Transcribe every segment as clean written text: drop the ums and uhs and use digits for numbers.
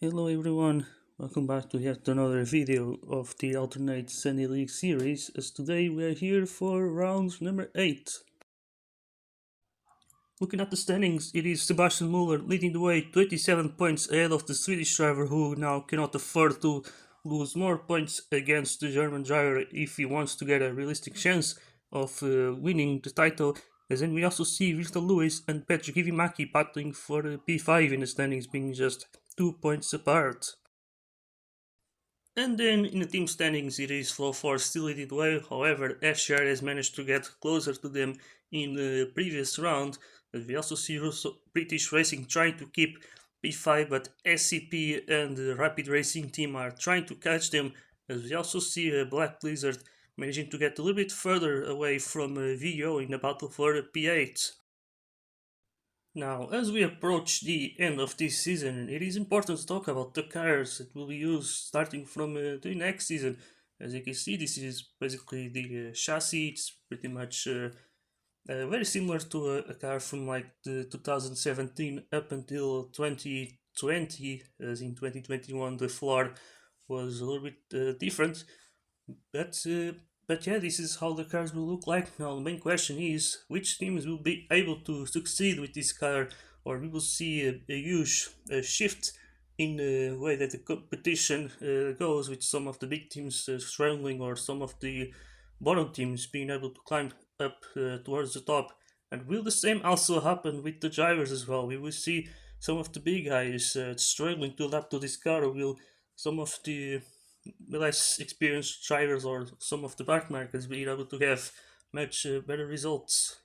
Hello everyone, welcome back to yet another video of the alternate Sunday League series, as today we are here for round number 8. Looking at the standings, it is Sebastian Muller leading the way 27 points ahead of the Swedish driver, who now cannot afford to lose more points against the German driver if he wants to get a realistic chance of winning the title. As then we also see Victor Lewis and Patrick Kivimaki battling for P5 in the standings, being just 2 points apart. And then in the team standings, it is Flow Force still leading the way. However, FCR has managed to get closer to them in the previous round. But we also see British Racing trying to keep P5, but SCP and the Rapid Racing team are trying to catch them. As we also see Black Blizzard managing to get a little bit further away from VO in the battle for P8. Now, as we approach the end of this season, it is important to talk about the cars that will be used starting from the next season. As you can see, this is basically the chassis. It's pretty much very similar to a car from like the 2017 up until 2020, as in 2021 the floor was a little bit different. But yeah, this is how the cars will look like. Now the main question is which teams will be able to succeed with this car, or we will see a huge shift in the way that the competition goes, with some of the big teams struggling, or some of the bottom teams being able to climb up towards the top. And will the same also happen with the drivers as well? We will see some of the big guys struggling to adapt to this car, or will some of the less experienced drivers or some of the back markers being able to have much better results?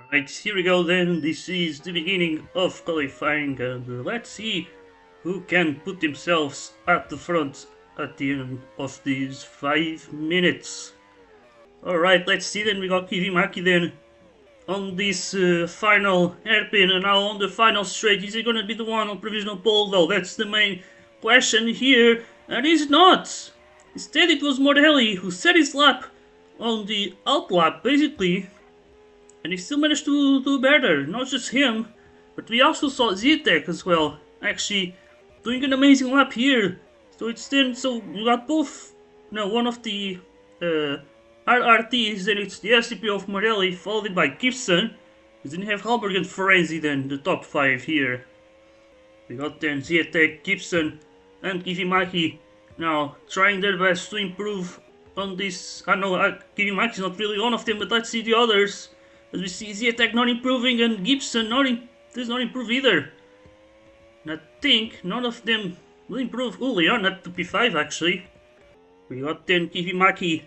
Alright, here we go then. This is the beginning of qualifying, and let's see who can put themselves at the front at the end of these 5 minutes. Alright, let's see then. We got Kivimaki then on this final hairpin, and now on the final straight. Is he gonna be the one on provisional pole though? That's the main question here, and he's not. Instead it was Morelli who set his lap on the out lap basically, and he still managed to do better. Not just him, but we also saw Zitek as well, actually doing an amazing lap here. So it's then, so you got both, one of the RRTs, then it's the SCP of Morelli, followed by Gibson. Then you have Halberg and Ferenzi, then the top 5 here. We got then Zitek, Gibson, and Kivimaki now trying their best to improve on this. I know Kivimaki's not really one of them, but let's see the others. As we see Zitek not improving, and Gibson does not improve either. And I think none of them will improve. Oh, Leon up to P5 actually. We got then Kivimaki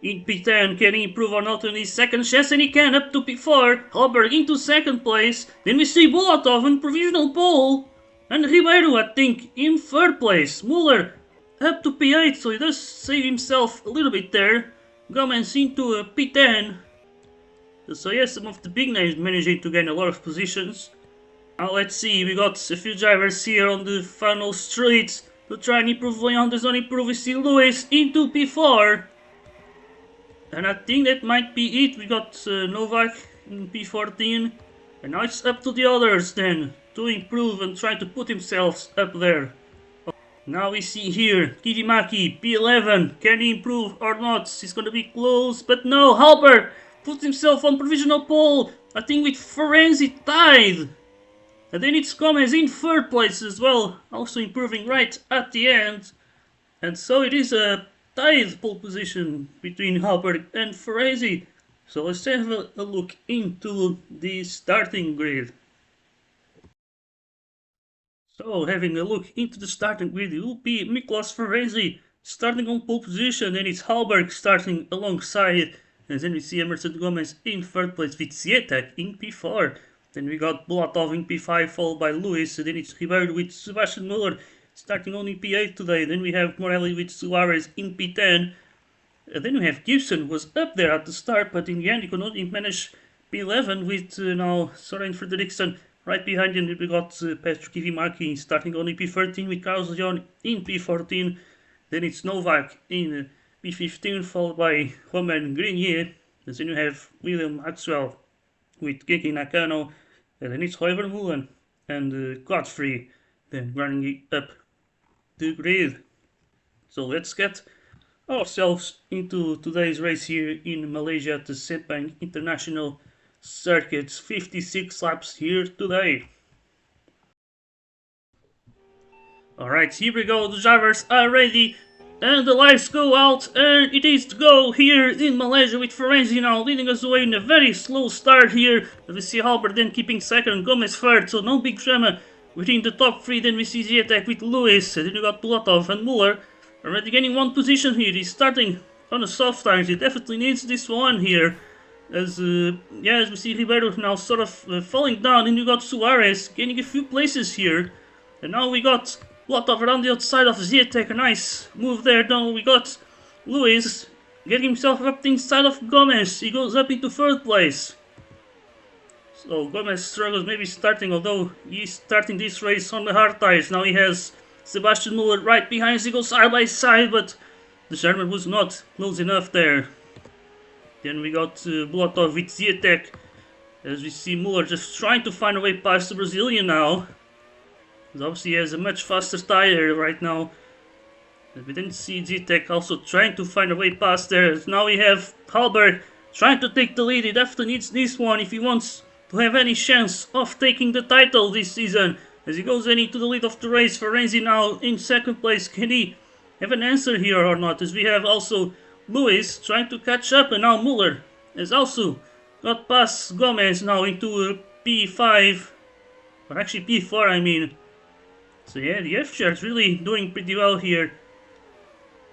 in P10, can he improve or not in his second chance? And he can, up to P4. Halberg into second place. Then we see Bulatov in provisional pole. And Ribeiro, I think, in third place. Muller up to P8, so he does save himself a little bit there. Gomez into P10. So yes, some of the big names managing to gain a lot of positions. Now let's see, we got a few drivers here on the final straight to try and improve. Leon does not improve. We see Lewis into P4. And I think that might be it. We got Novak in P14. And now it's up to the others then to improve and try to put themselves up there. Now we see here Kivimaki, P11. Can he improve or not? He's gonna be close, but no. Halberg puts himself on provisional pole. I think with Ferenzi tied. And then it's Gomez in third place as well, also improving right at the end. And so it is a tied pole position between Halberg and Ferenzi. So let's have a look into the starting grid. So having a look into the starting grid, it will be Miklos Ferenzi starting on pole position, and it's Halberg starting alongside. And then we see Emerson Gomez in third place with Zitek in P4. Then we got Bulatov in P5, followed by Lewis. And then it's Ribeiro with Sebastian Muller starting only P8 today. Then we have Morelli with Suarez in P10. And then we have Gibson, who was up there at the start, but in the end he could only manage P11 with now Soren Fredriksson right behind him. We got Patrick Kivimaki starting only P13 with Carlos Leon in P14. Then it's Novak in P15, followed by Romain Grenier. And then you have William Maxwell with Geki Nakano And then it's Hoivermoelen and Godfrey then running up the grid. So let's get ourselves into today's race here in Malaysia at the Sepang International Circuit. 56 laps here today. Alright, here we go, the drivers are ready and the lights go out, and it is to go here in Malaysia with Ferenzi now leading us away in a very slow start here. We see Halbert then keeping second, Gomez third, so no big drama within the top three. Then we see Ziatek with Lewis, and then we got Bulatov and Muller already getting one position here. He's starting on the soft tires, he definitely needs this one here. As we see Ribeiro now sort of falling down, and you got Suarez gaining a few places here. And now we got Bulatov around the outside of Ziatek, a nice move there. Now we got Lewis getting himself up inside of Gomez. He goes up into third place. So Gomez struggles maybe starting, although he's starting this race on the hard tires. Now he has Sebastian Muller right behind. He goes side by side, but the German was not close enough there. Then we got Bulatov with Ziatek, as we see Muller just trying to find a way past the Brazilian now. Obviously he has a much faster tire right now. We didn't see Ziatek also trying to find a way past there. Now we have Halberg trying to take the lead. He definitely needs this one if he wants to have any chance of taking the title this season. As he goes into the lead of the race, Ferenzi now in second place. Can he have an answer here or not? As we have also Lewis trying to catch up, and now Muller has also got past Gomez now into P5, or actually P4 I mean. So yeah, the F-Share is really doing pretty well here.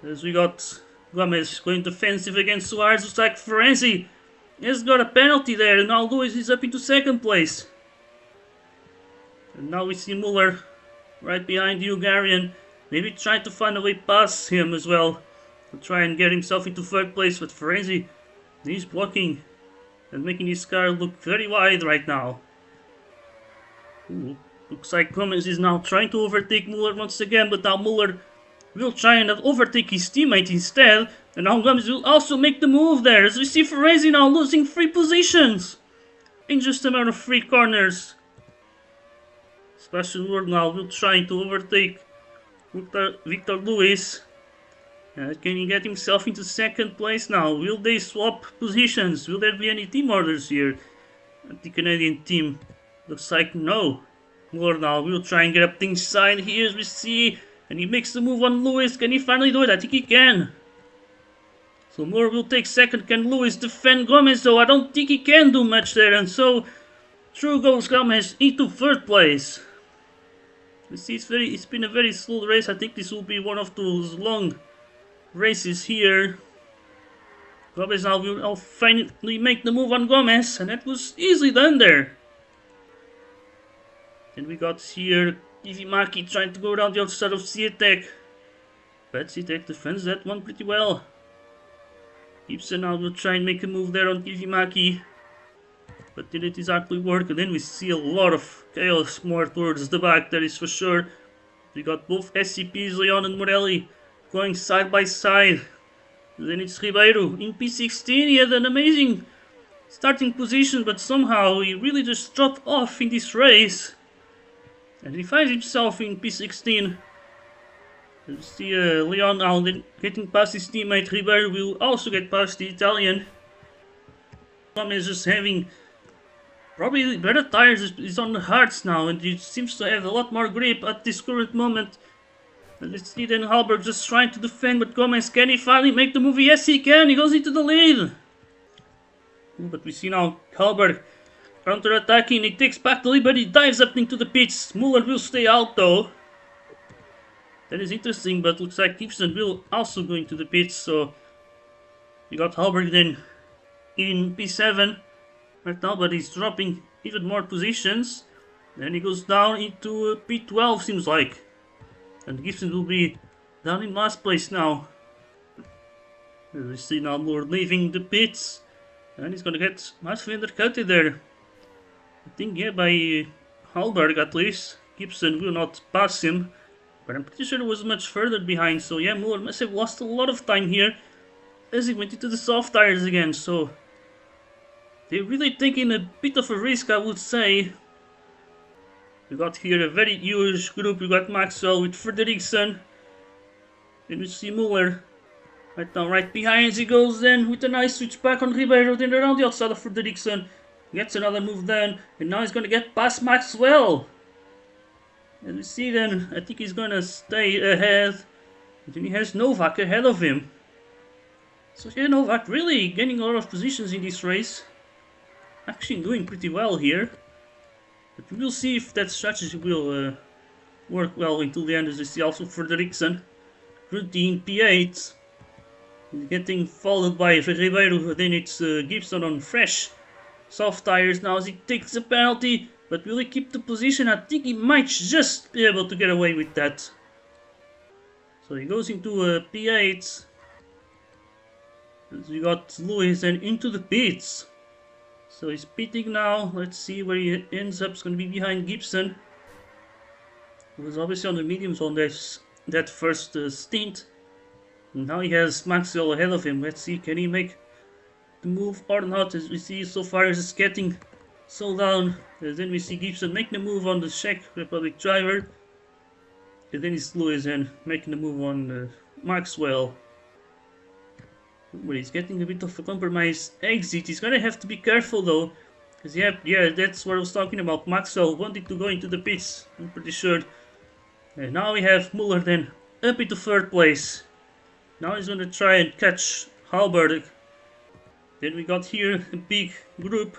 As we got Gomez going defensive against Suarez. Looks like Ferenzi has got a penalty there, and now Lewis is up into second place. And now we see Muller right behind the Hungarian, maybe trying to find a way past him as well, to try and get himself into third place. But Ferenzi, he's blocking and making his car look very wide right now. Ooh. Looks like Gomez is now trying to overtake Muller once again, but now Muller will try and overtake his teammate instead. And now Gomez will also make the move there, as we see Ferenzi now losing 3 positions in just a matter of 3 corners. Sebastian Muller now will try to overtake Victor Lewis. Can he get himself into second place now? Will they swap positions? Will there be any team orders here at the Canadian team? Looks like no. Muller now will try and get up the inside here, as we see, and he makes the move on Lewis. Can he finally do it? I think he can. So Muller will take second. Can Lewis defend Gomez? So I don't think he can do much there, and so through goes Gomez into third place. We see it's been a very slow race. I think this will be one of those long races here. Gomez now will finally make the move on Gomez, and that was easily done there. Then we got here Kivimaki trying to go around the outside of Ziatek, but Ziatek defends that one pretty well. Gibson now will try and make a move there on Kivimaki, but did it exactly work? And then we see a lot of chaos more towards the back, that is for sure. We got both SCPs, Leon and Morelli, going side by side. And then it's Ribeiro in P16. He had an amazing starting position, but somehow he really just dropped off in this race. And he finds himself in P16. You see Leon now getting past his teammate. Ribeiro will also get past the Italian. Tom is just having probably better tires. He's on the hards now, and he seems to have a lot more grip at this current moment. And let's see then Halberg just trying to defend, but Gomez, can he finally make the move? Yes, he can. He goes into the lead. But we see now Halberg counter-attacking. He takes back the lead, but he dives up into the pits. Muller will stay out though. That is interesting, but looks like Gibson will also go into the pits. So we got Halberg then in P7 right now, but he's dropping even more positions. Then he goes down into P12, seems like. And Gibson will be down in last place now. As we see now Muller leaving the pits. And he's gonna get massively undercutted there. I think, yeah, by Halberg at least. Gibson will not pass him, but I'm pretty sure he was much further behind. So yeah, Muller must have lost a lot of time here as he went into the soft tires again. So they're really taking a bit of a risk, I would say. We got here a very huge group. We got Maxwell with Frederiksen. Then we see Muller. Right now, right behind as he goes then with a nice switch back on Ribeiro. Then around the outside of Frederiksen. Gets another move then. And now he's going to get past Maxwell. As we see then, I think he's going to stay ahead. And then he has Novak ahead of him. So yeah, Novak really gaining a lot of positions in this race. Actually doing pretty well here. But we'll see if that strategy will work well until the end, as we see also Frederiksen. Routine P8. He's getting followed by Ribeiro, then it's Gibson on fresh soft tires now as he takes a penalty. But will he keep the position? I think he might just be able to get away with that. So he goes into a P8. As we got Lewis and into the pits. So he's pitting now. Let's see where he ends up. It's going to be behind Gibson. He was obviously on the mediums on that first stint. And now he has Maxwell ahead of him. Let's see, can he make the move or not? As we see so far, he's getting so down. And then we see Gibson making the move on the Czech Republic driver. And then it's Lewis and making the move on Maxwell. But he's getting a bit of a compromise exit. He's gonna have to be careful though. Because yeah, that's what I was talking about. Maxwell wanted to go into the pits, I'm pretty sure. And now we have Muller then up into third place. Now he's gonna try and catch Halberg. Then we got here a big group.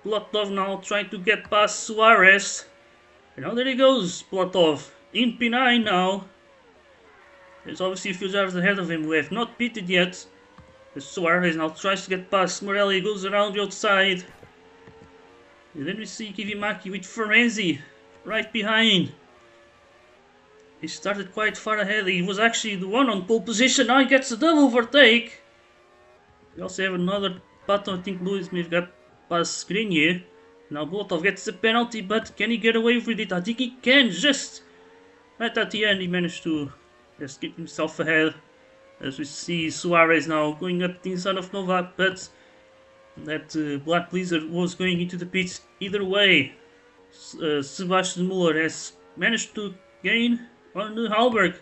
Platov now trying to get past Suarez. And now there he goes, Platov. In P9 now. There's obviously a few drivers ahead of him who have not pitted yet. Suarez now tries to get past Morelli, goes around the outside. And then we see Kivimaki with Ferenzi right behind. He started quite far ahead. He was actually the one on pole position. Now he gets a double overtake. We also have another battle. I think Lewis may have got past Grenier. Now Bolotov gets the penalty, but can he get away with it? I think he can. Just right at the end, he managed to just keep himself ahead. As we see Suarez now going up the inside of Novak, but that Black Blizzard was going into the pits either way. Sebastian Muller has managed to gain on the Halberg.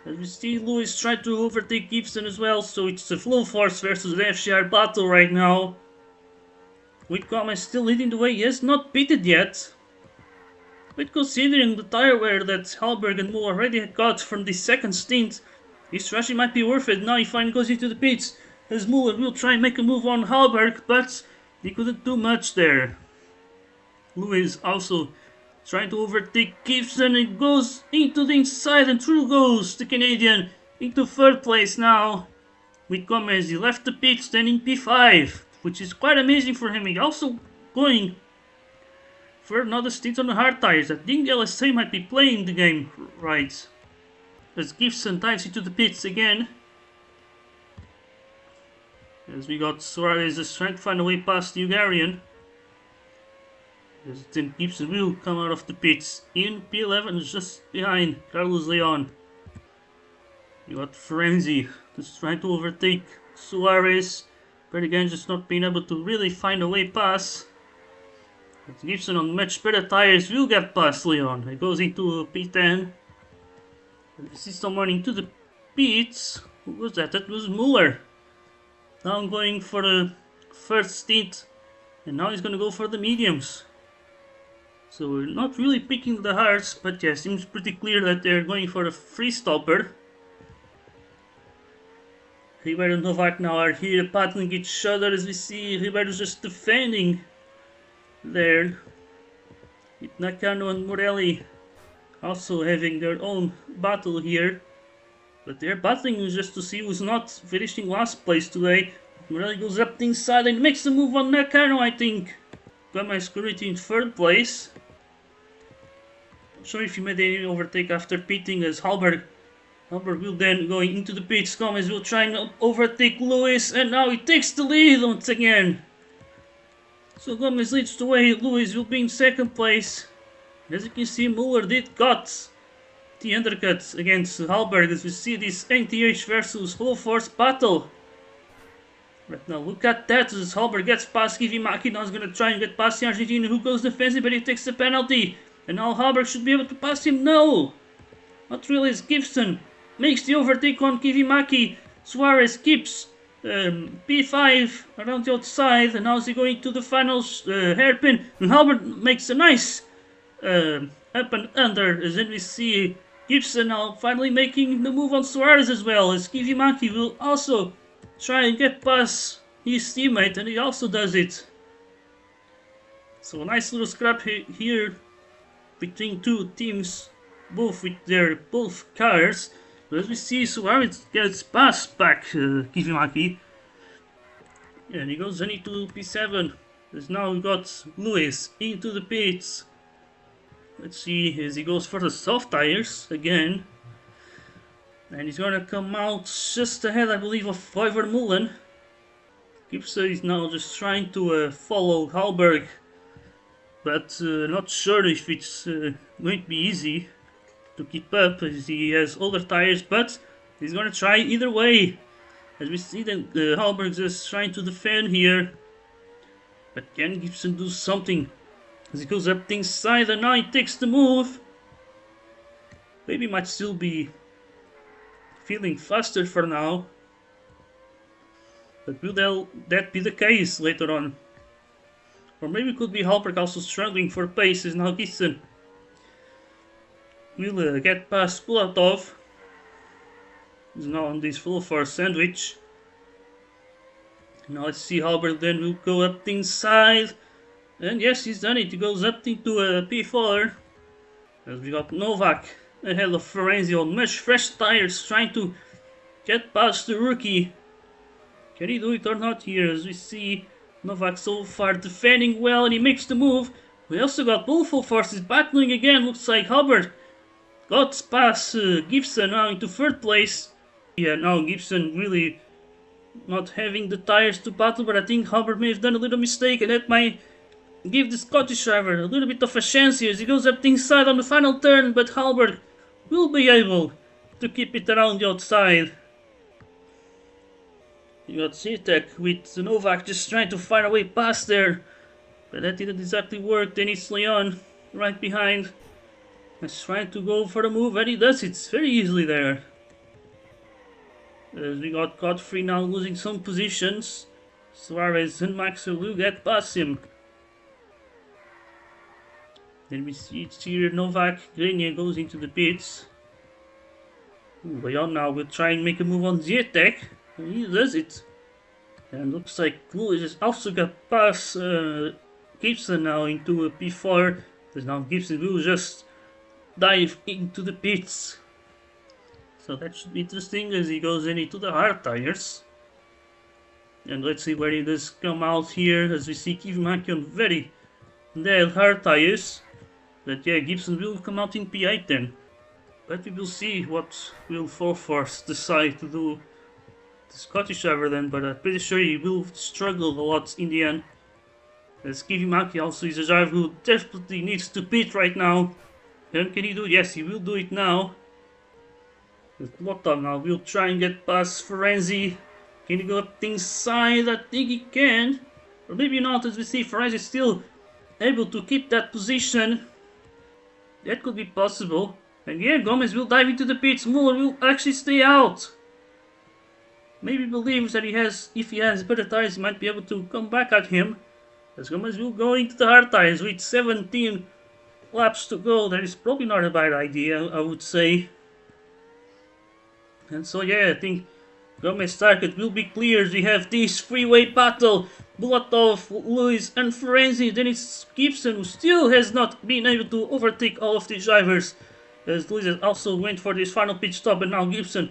As we see Lewis try to overtake Gibson as well, so it's a Flow Force versus the FCR battle right now. With Gomez still leading the way, he has not pitted yet. But considering the tire wear that Halberg and Muller already got from the second stint, his strategy might be worth it. Now he finally goes into the pits. As Muller will try and make a move on Halberg, but he couldn't do much there. Lewis also trying to overtake Gibson and goes into the inside, and through goes the Canadian into third place now. With Gomez, he left the pits then in P5, which is quite amazing for him. He also going for another stint on the hard tires. I think LSA might be playing the game right. As Gibson dives into the pits again. As we got Suarez is trying to find a way past the Hungarian. As then Gibson will come out of the pits. In P11 just behind Carlos Leon. You got Ferenzi just trying to overtake Suarez. But again just not being able to really find a way past. But Gibson on much better tires will get past Leon. It goes into P10. We see someone into the pits. Who was that? That was Muller. Now I'm going for the first stint. And now he's going to go for the mediums. So we're not really picking the hards. But yeah, seems pretty clear that they're going for a free stopper. Ribeiro and Novak now are here battling each other, as we see Ribeiro's just defending there. With Nakano and Morelli also having their own battle here. But they're battling just to see who's not finishing last place today. Morelli goes up the inside and makes the move on Nakano, I think. Got my security in third place. Not sure if he made any overtake after pitting, as Halberg will then go into the pits. Gomez will try and overtake Lewis, and now he takes the lead once again. So Gomez leads the way. Lewis will be in second place. As you can see, Muller did got the undercut against Halberg, as we see this NTH versus Full Force battle. Right now, look at that, as Halberg gets past Kivimaki. Now he's going to try and get past the Argentinian, who goes defensive, but he takes the penalty. And now Halberg should be able to pass him. No! Not really, as Gibson makes the overtake on Kivimaki. Suarez keeps P5 around the outside, and now is he going to the final hairpin. And Halberg makes a nice up and under, as then we see Gibson now finally making the move on Suarez as well, as Kivimaki will also try and get past his teammate, and he also does it. So a nice little scrap here between two teams, both with their both cars. But as we see, Suarez gets past back Kivimaki, and he goes into P7. As now we got Lewis into the pits. Let's see as he goes for the soft tires again, and he's gonna come out just ahead, I believe, of Mullen. Gibson is now just trying to follow Halberg, but not sure if it's going to be easy to keep up as he has older tires, but he's gonna try either way. As we see that Halberg is trying to defend here, but can Gibson do something? As he goes up the inside and now he takes the move. Maybe might still be feeling faster for now, but will that be the case later on? Or maybe it could be Halberg also struggling for pace, as now Gibson will get past Kulatov. He's now on this full force sandwich. Now let's see, Halberg then will go up the inside. And yes, he's done it. He goes up into P4. As we got Novak ahead of Ferenzi on much fresh tires, trying to get past the rookie. Can he do it or not here? As we see Novak so far defending well, and he makes the move. We also got both full forces battling again. Looks like Halberg got past Gibson now into third place. Yeah, now Gibson really not having the tires to battle, but I think Halberg may have done a little mistake, and that might give the Scottish driver a little bit of a chance here as he goes up the inside on the final turn, but Halberg will be able to keep it around the outside. You got Zitek with Novak just trying to find a way past there, but that didn't exactly work. Denis Leon right behind is trying to go for the move, and he does it very easily there. As we got Godfrey now losing some positions, Suarez and Maxwell will get past him. Then we see it's here Novak Grenier goes into the pits. Leon now will try and make a move on Zitek, and he does it. And looks like Lewis has also got past Gibson now into a P4. Because now Gibson will just dive into the pits. So that should be interesting as he goes into the hard tires. And let's see where he does come out here, as we see Kivimaki on very dead hard tires. But yeah, Gibson will come out in P8 then. But we will see what will Full Force decide to do the Scottish driver then, but I'm pretty sure he will struggle a lot in the end. As Kivimaki also is a driver who desperately needs to pit right now. And can he do it? Yes, he will do it now. Lockdown now will try and get past Ferenzi. Can he go up the inside? I think he can. Or maybe not, as we see Ferenzi still able to keep that position. That could be possible. And yeah, Gomez will dive into the pits. Muller will actually stay out. Maybe believes that if he has better tires, he might be able to come back at him. As Gomez will go into the hard tires with 17 laps to go. That is probably not a bad idea, I would say. And so yeah, I think Gomez's target will be clear. We have this freeway battle. Bulatov, Lewis and Ferenzi. Then it's Gibson, who still has not been able to overtake all of these drivers. As Lewis also went for this final pit stop, and now Gibson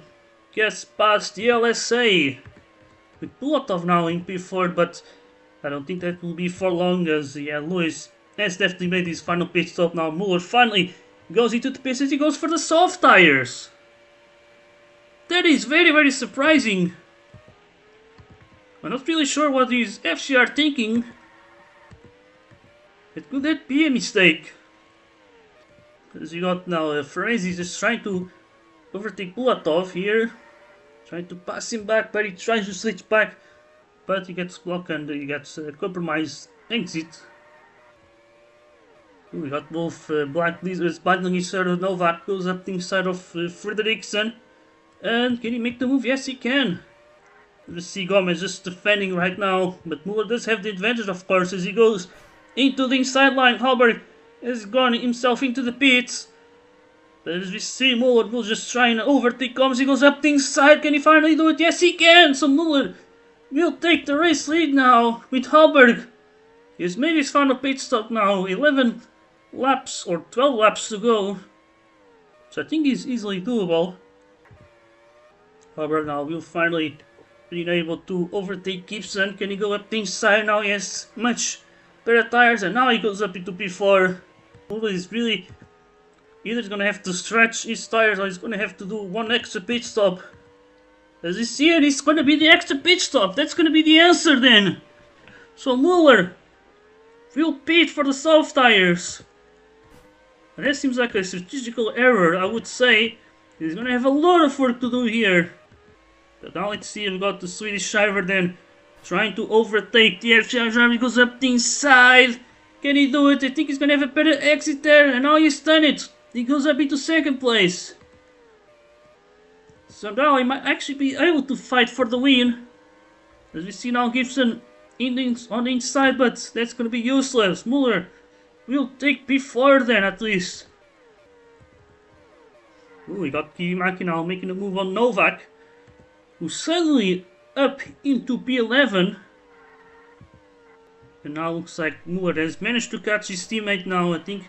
gets past the LSA. With Bulatov now in P4, but I don't think that will be for long, as yeah, Lewis has definitely made his final pit stop now. Muller finally goes into the pits as he goes for the soft tires. That is very, very surprising. I'm not really sure what these FC are thinking. It could that be a mistake? Because you got now Ferenzi just trying to overtake Bulatov here. Trying to pass him back, but he tries to switch back. But he gets blocked and he gets a compromised exit. We got both Black Lizards battling each other. Novak goes up the inside of Frederiksen. And can he make the move? Yes, he can. You see Gomez just defending right now. But Muller does have the advantage, of course, as he goes into the inside line. Halberg has gone himself into the pits. But as we see, Muller will just try and overtake Gomez. He goes up the inside. Can he finally do it? Yes, he can. So Muller will take the race lead now with Halberg. He's made his final pit stop now. 11 laps or 12 laps to go. So I think he's easily doable. Halberg now will finally be able to overtake Gibson. Can he go up the inside now? Yes, much better tires, and now he goes up into P4. Muller is really either going to have to stretch his tires or he's going to have to do one extra pit stop. As you see it, it's going to be the extra pit stop. That's going to be the answer then. So Muller will pit for the soft tires. And that seems like a strategical error, I would say. He's going to have a lot of work to do here. But now let's see, we've got the Swedish driver then trying to overtake the FCR driver. He goes up the inside. Can he do it? I think he's going to have a better exit there. And now he's done it. He goes up into second place. So now he might actually be able to fight for the win. As we see now Gibson on the inside, but that's going to be useless. Muller will take P4 then at least. Ooh, we got Kiyomaki now making a move on Novak, who's suddenly up into P11. And now looks like Muller has managed to catch his teammate now. I think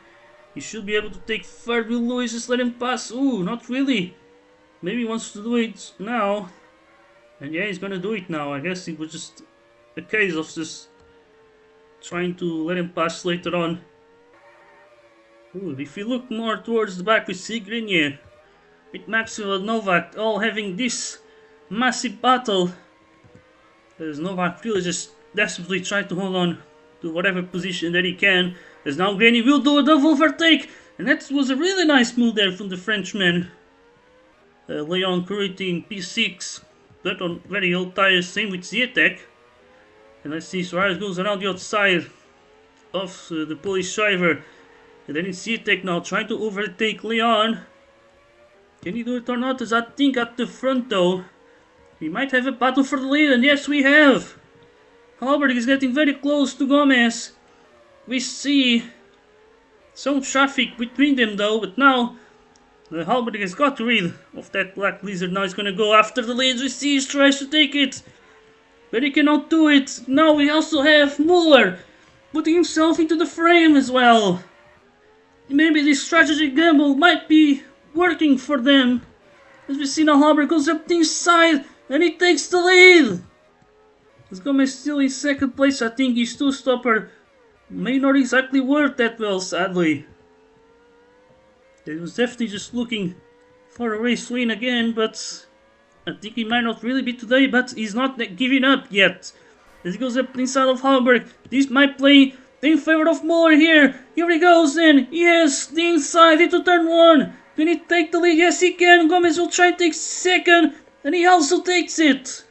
he should be able to take third. Will Lewis just let him pass? Ooh, not really. Maybe he wants to do it now. And yeah, he's gonna do it now. I guess it was just a case of just trying to let him pass later on. Ooh, if you look more towards the back, we see Grenier with Maxwell and Novak all having this massive battle. As Novak really just desperately trying to hold on to whatever position that he can. As now Grenier will do a double overtake. And that was a really nice move there from the Frenchman. Leon currently in P6, but on very old tires, same with Ziatek. And let's see, Suarez goes around the outside of the Polish driver. And then it's Ziatek now trying to overtake Leon. Can he do it or not? As I think at the front though. We might have a battle for the lead, and yes we have. Halberg is getting very close to Gomez. We see some traffic between them though, but now Halberg has got rid of that Black Lizard. Now he's going to go after the lead. We see he tries to take it, but he cannot do it. Now we also have Muller putting himself into the frame as well. Maybe this strategy gamble might be working for them. As we see now Halberg goes up the inside and he takes the lead. As Gomez still in second place. I think his two-stopper may not exactly work that well, sadly. He was definitely just looking for a race win again, but I think he might not really be today, but he's not giving up yet. As he goes up inside of Halberg, this might play in favor of Muller here. Here he goes then. Yes, the inside into turn 1. Can he take the lead? Yes, he can. Gomez will try to take second, and he also takes it.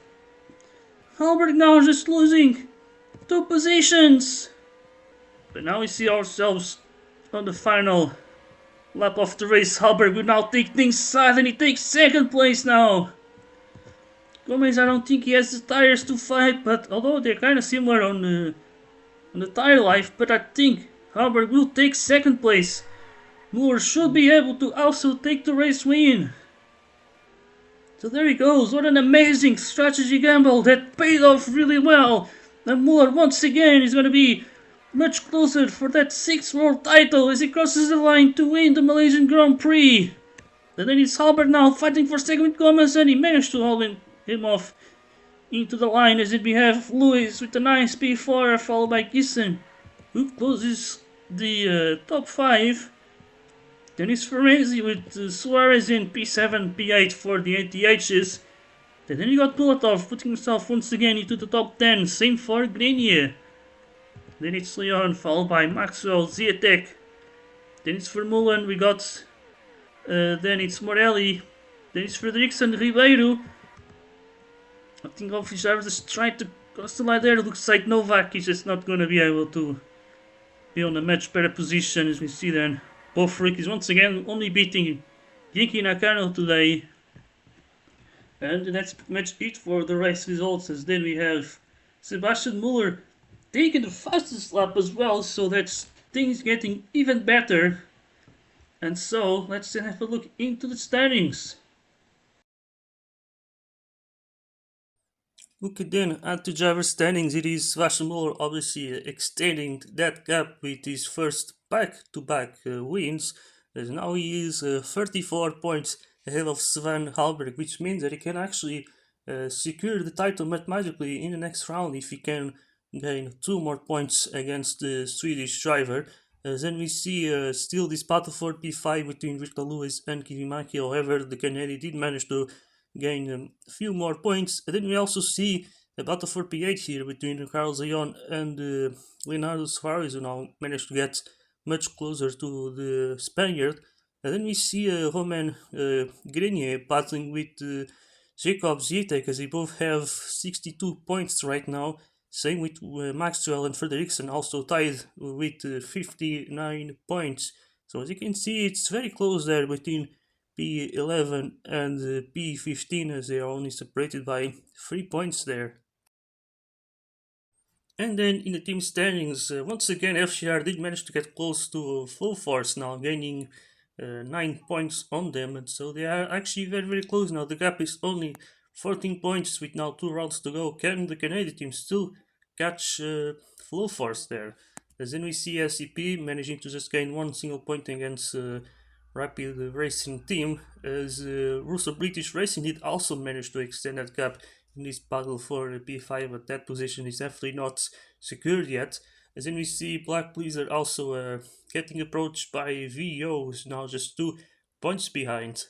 Halberg now just losing 2 positions. But now we see ourselves on the final lap of the race. Halberg will now take things inside and he takes second place now. Gomez, I don't think he has the tires to fight, but although they're kind of similar on the tire life, but I think Halberg will take second place. Muller should be able to also take the race win. So there he goes. What an amazing strategy gamble that paid off really well. And Muller once again is going to be much closer for that 6th world title as he crosses the line to win the Malaysian Grand Prix. And then it's Halberg now fighting for second with Gomez, and he managed to hold him off into the line. As we have Lewis with a nice P4 followed by Gibson, who closes the top 5. Then it's Ferenzi with Suarez in P7, P8 for the ATHs. And then you got Pulatov putting himself once again into the top 10, same for Grenier. Then it's Leon, followed by Maxwell, Ziatek. Then it's Vermeulen, we got... then it's Morelli. Then it's Frederiksen, Ribeiro. I think officials are just trying to cross the line there. It looks like Novak is just not going to be able to be on a much better position. As we see then, both rookies once again only beating Genki Nakano today. And that's pretty much it for the race results, as then we have Sebastian Muller taking the fastest lap as well, so that's things getting even better. And so let's then have a look into the standings. Looking then at the driver standings, it is Sebastian Muller obviously extending that gap with his first back-to-back wins, as now he is 34 points ahead of Sven Halberg, which means that he can actually secure the title mathematically in the next round if he can gain 2 more points against the Swedish driver. Then we see still this battle for P5 between Victor Lewis and Kivimaki. However, the Canadian did manage to gain a few more points. And then we also see a battle for P8 here between Carlos Zayon and Leonardo Suarez, who now managed to get much closer to the Spaniard. And then we see Romain Grenier battling with Jacob Zietek, because they both have 62 points right now. Same with Maxwell and Frederiksen, also tied with 59 points. So as you can see, it's very close there between P11 and P15, as they are only separated by 3 points there. And then in the team standings, once again, FCR did manage to get close to full force now, gaining 9 points on them, and so they are actually very, very close now. The gap is only 14 points with now 2 rounds to go. Can the Canadian team still catch full force there? As then we see SCP managing to just gain 1 single point against Rapid Racing Team, as Russo-British Racing did also manage to extend that gap in this battle for P5, but that position is definitely not secured yet. As then we see Black Blizzard also getting approached by VO, who's now just 2 points behind.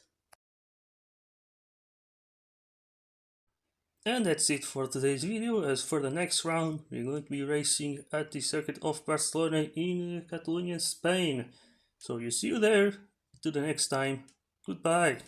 And that's it for today's video. As for the next round, we're going to be racing at the circuit of Barcelona in Catalonia, Spain. So you see you there. Till the next time. Goodbye.